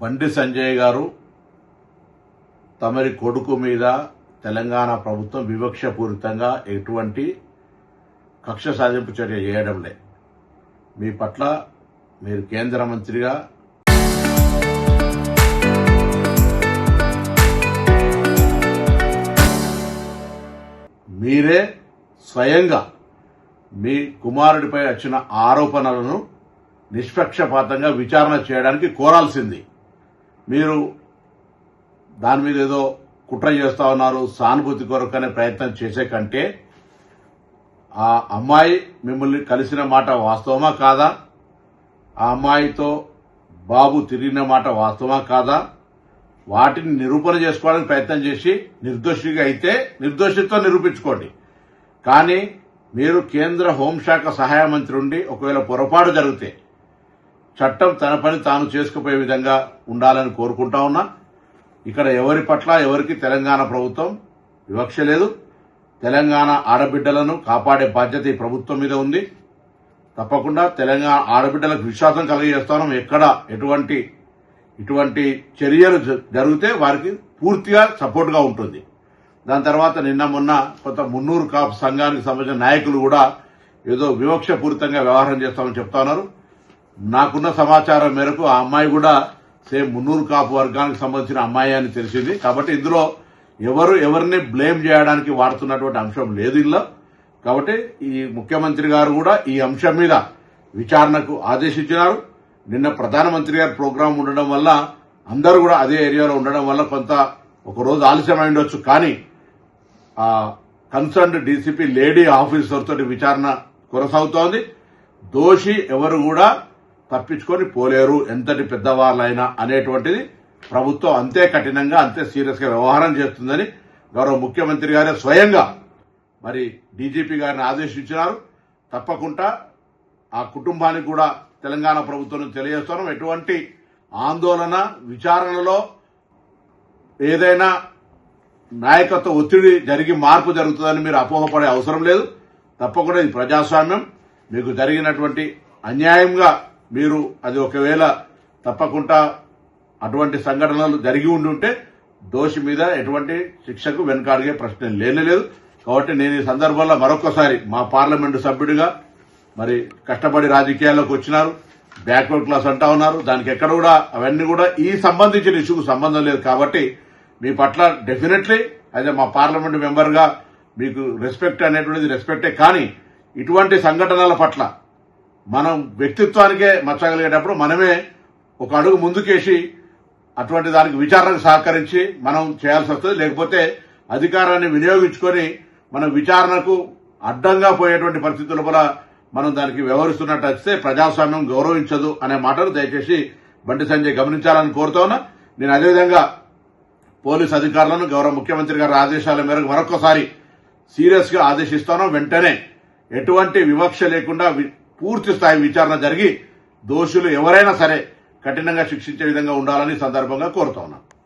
బండి సంజయ్ గారు తమరి కొడుకు మీద తెలంగాణ ప్రభుత్వం వివక్షపూరితంగా ఎటువంటి కక్ష సాధింపు చర్య చేయడంలే. మీ పట్ల మీరు కేంద్ర మంత్రిగా మీరే స్వయంగా మీ కుమారుడిపై వచ్చిన ఆరోపణలను నిష్పక్షపాతంగా విచారణ చేయడానికి కోరాల్సింది. మీరు దాని మీద ఏదో కుట్ర చేస్తా ఉన్నారు, సానుభూతి కొరకనే ప్రయత్నం చేసే కంటే ఆ అమ్మాయి మిమ్మల్ని కలిసిన మాట వాస్తవమా కాదా, ఆ అమ్మాయితో బాబు తిరిగిన మాట వాస్తవమా కాదా, వాటిని నిరూపణ చేసుకోవడానికి ప్రయత్నం చేసి నిర్దోషిగా అయితే నిర్దోషిత్వం నిరూపించుకోండి. కానీ మీరు కేంద్ర హోంశాఖ సహాయ మంత్రి ఉండి ఒకవేళ పొరపాటు జరిగితే చట్టం తన పని తాను చేసుకుపోయే విధంగా ఉండాలని కోరుకుంటా ఉన్నా. ఇక్కడ ఎవరి పట్ల ఎవరికి తెలంగాణ ప్రభుత్వం వివక్ష లేదు. తెలంగాణ ఆడబిడ్డలను కాపాడే బాధ్యత ఈ ప్రభుత్వం మీద ఉంది. తప్పకుండా తెలంగాణ ఆడబిడ్డలకు విశ్వాసం కలిగజేస్తాం. ఎక్కడ ఇటువంటి చర్యలు జరిగితే వారికి పూర్తిగా సపోర్ట్గా ఉంటుంది. దాని తర్వాత నిన్న మొన్న కొంత మున్నూరు కాపు సంఘానికి సంబంధించిన నాయకులు కూడా ఏదో వివక్షపూరితంగా వ్యవహారం చేస్తామని చెప్తా ఉన్నారు. నాకున్న సమాచారం మేరకు ఆ అమ్మాయి కూడా సేమ్ మున్నూరు కాపు వర్గానికి సంబంధించిన అమ్మాయి అని తెలిసింది. కాబట్టి ఇందులో ఎవరిని బ్లేమ్ చేయడానికి వాడుతున్నటువంటి అంశం లేదు ఇందులో. కాబట్టి ఈ ముఖ్యమంత్రి గారు కూడా ఈ అంశం మీద విచారణకు ఆదేశించినారు. నిన్న ప్రధానమంత్రి గారి ప్రోగ్రాం ఉండడం వల్ల అందరూ కూడా అదే ఏరియాలో ఉండడం వల్ల కొంత ఒక రోజు ఆలస్యమై ఉండొచ్చు. కానీ ఆ కన్సర్న్డ్ డీసీపీ లేడీ ఆఫీసర్ తోటి విచారణ కొనసాగుతోంది. దోషి ఎవరు కూడా తప్పించుకొని పోలేరు, ఎంతటి పెద్దవాళ్ళైనా అనేటువంటిది ప్రభుత్వం అంతే కఠినంగా అంతే సీరియస్ గా వ్యవహారం చేస్తుందని గౌరవ ముఖ్యమంత్రి గారే స్వయంగా మరి డీజీపీ గారిని ఆదేశించినారు. తప్పకుండా ఆ కుటుంబానికి కూడా తెలంగాణ ప్రభుత్వం తెలియజేస్తున్నాం. ఎటువంటి ఆందోళన విచారణలో ఏదైనా నాయకత్వ ఒత్తిడి జరిగి మార్పు జరుగుతుందని మీరు అపోహపడే అవసరం లేదు. తప్పకుండా ఇది ప్రజాస్వామ్యం. మీకు జరిగినటువంటి అన్యాయంగా మీరు అది ఒకవేళ తప్పకుండా అటువంటి సంఘటనలు జరిగి ఉండుంటే దోషి మీద ఎటువంటి శిక్షకు వెనుకాడిగే ప్రశ్న లేనేలేదు. కాబట్టి నేను ఈ సందర్భంలో మరొకసారి మా పార్లమెంటు సభ్యుడిగా మరి కష్టపడి రాజకీయాల్లోకి వచ్చినారు, బ్యాక్వర్డ్ క్లాస్ అంటా ఉన్నారు. దానికి ఎక్కడ కూడా అవన్నీ కూడా ఈ సంబంధించిన ఇష్యూకు సంబంధం లేదు. కాబట్టి మీ పట్ల డెఫినెట్లీ అయితే మా పార్లమెంటు మెంబర్గా మీకు రెస్పెక్ట్ అనేటువంటిది రెస్పెక్టే. కానీ ఇటువంటి సంఘటనల పట్ల మనం వ్యక్తిత్వానికే మచ్చగలిగేటప్పుడు మనమే ఒక అడుగు ముందుకేసి అటువంటి దానికి విచారణకు సహకరించి మనం చేయాల్సి వస్తుంది. లేకపోతే అధికారాన్ని వినియోగించుకొని మనం విచారణకు అడ్డంగా పోయేటువంటి పరిస్థితుల వల్ల మనం దానికి వ్యవహరిస్తున్నట్టు వస్తే ప్రజాస్వామ్యం గౌరవించదు అనే మాటను దయచేసి బండి సంజయ్ గమనించాలని కోరుతా ఉన్నా. నేను అదేవిధంగా పోలీస్ అధికారులను గౌరవ ముఖ్యమంత్రి గారి ఆదేశాల మేరకు మరొకసారి సీరియస్ గా ఆదేశిస్తాను. వెంటనే ఎటువంటి వివక్ష లేకుండా పూర్తి స్థాయి విచారణ జరిగి దోషులు ఎవరైనా సరే కఠినంగా శిక్షించే విధంగా ఉండాలని సందర్భంగా కోరుతా ఉన్నాను.